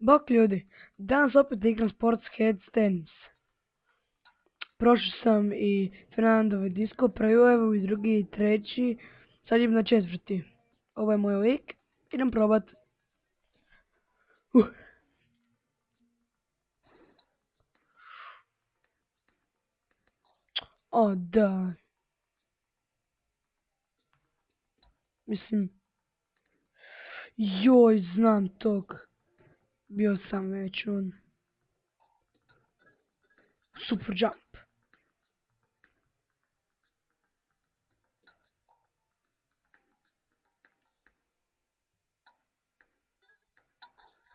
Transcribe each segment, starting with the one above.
Bok ljudi, danas opet igram Sports Headstands. Prošao sam i Fernandove disco, prvi evo i drugi i treći, sad idem na četvrti. Ovo je moj lik, idem probat. Uh. O da, mislim, joj znam tog, bio sam već on. Super jump.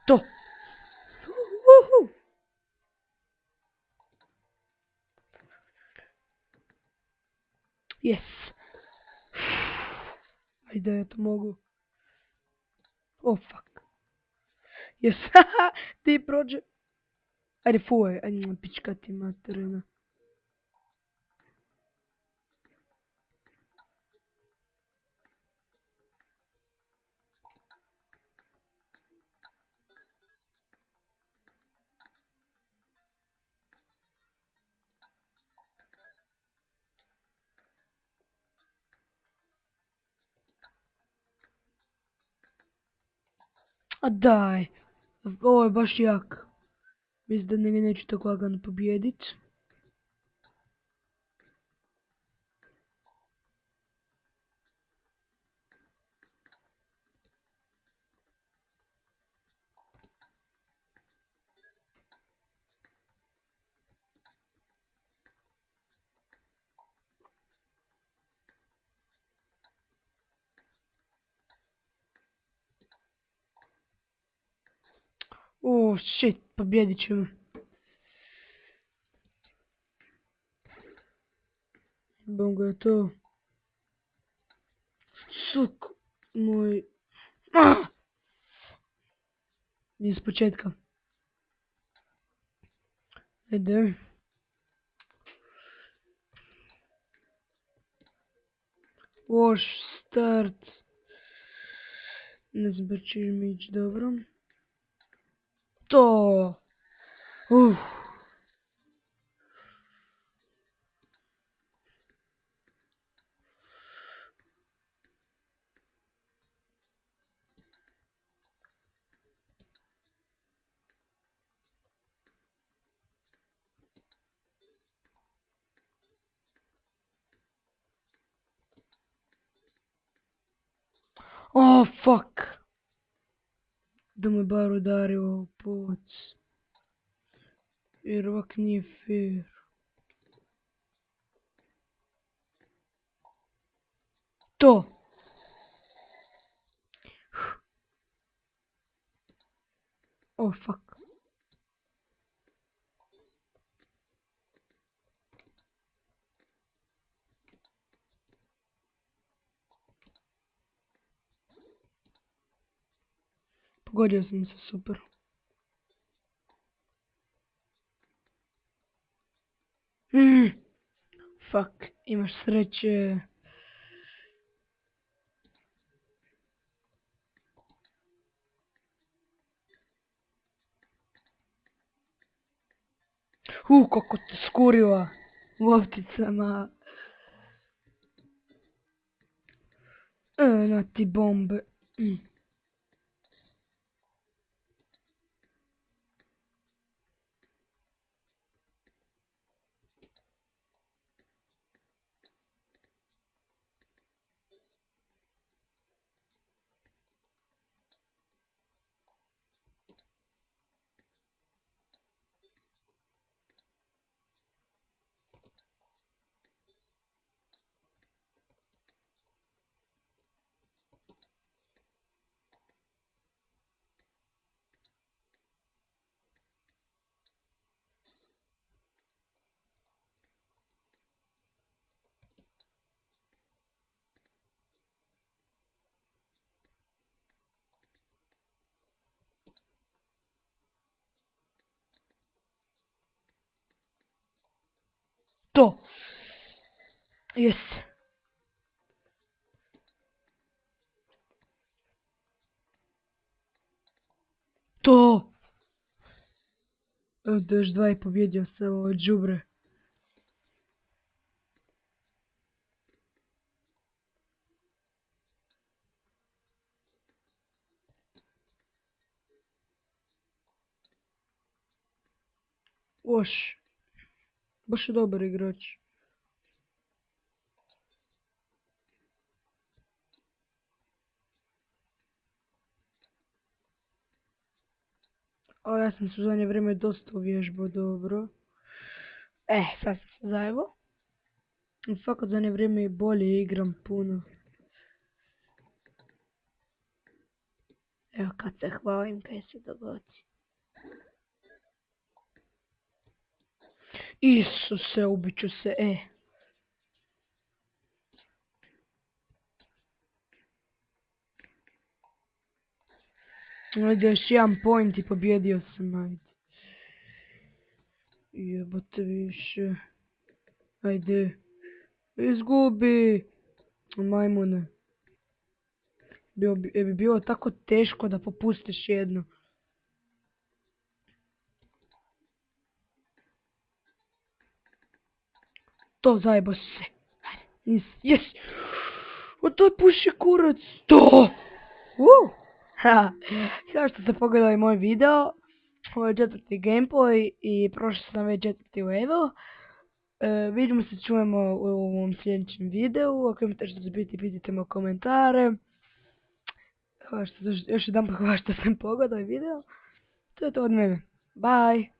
To. Uhu. Yes. Ajde, ja to mogu. Oh fuck. Yes, haha, ti prođe. Ajde, fuj, ajde, pička ti materina. A daj, ovo je baš jak. Mislim da njega neću tako lagano pobijedit. Oh shit, pobjedit ćemo. Bongo je to. Suk moj. Ah! Nije s početka. Ajde. Wash start. Ne znam da će mi ići dobro. To. Oh fuck. Da me bar udario u poc. Jer ovak nije fair. To. Oh fuck. Pogodio sam se, super. Fuck, imaš sreće. Kako te skurila lopticama. Na ti bombe. To. Yes. To. Još dva i pobjedio se ovo đubre. Loš. Baš je dobar igrač. O, ja sam se u zadnje vrijeme dosta uvježbao dobro. Sad sam se zajebao. Fakat zadnje vrijeme i bolje igram puno. Evo kad se hvalim kaj se dogodi. Isuse, ubiću se, Ajde, još jedan point i pobjedio sam, ajde. Jebote više. Ajde. Izgubi. Majmune. Bi bilo tako teško da popustiš jedno. To zajebo se. Ajde, jes. O to puši kurac. To. Kao što ste pogledali moj video, ovo je četvrti gameplay i prošao sam već četvrti level. Vidimo se, čujemo u ovom sljedećem videu. Ako imate što biti, pitajte me u komentare. Još jedan hvala što sam pogledao video. To je to od mene. Bye!